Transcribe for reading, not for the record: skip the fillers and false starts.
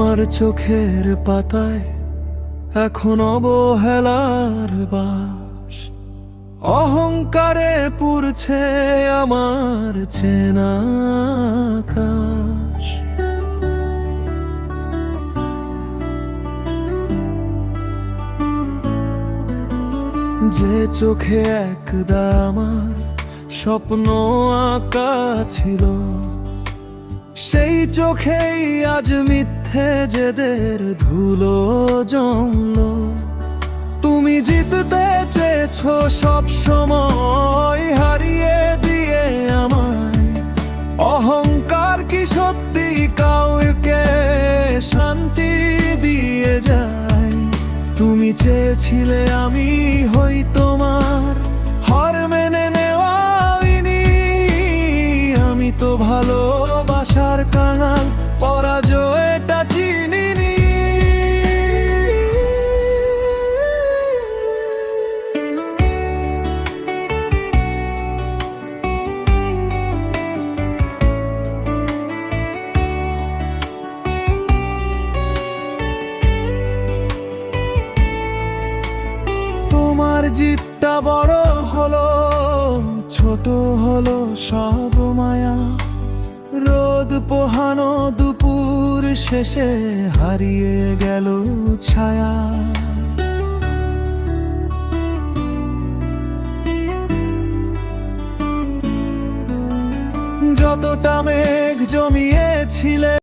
তোমার চোখের পাতায় এখন অবহেলার বাস, অহংকারে পুরছে আমার চেনা আকাশ। যে চোখে একদা আমার স্বপ্ন আঁকা ছিল, সেই চোখেই আজ মিথ্যে জেদের ধুলো জমলো। তুমি জিততে চেয়েছো সব সময়, হারিয়ে দিয়ে আমায়। অহংকার কি সত্যি কাউকে শান্তি দিয়ে যায়? তুমি চেয়েছিলে আমি হই তোমার, হার মেনে নেওয়াইনি। আমি তো ভালোবাসার কাঙাল, পরাজয়টা চিনিনি। তোমার জিতটা বড় হলো, ছোট হলো সব মায়া। রোদ পোহানো দুপুর শেষে হারিয়ে গেল ছায়া। যতটা মেঘ জমিয়েছিলে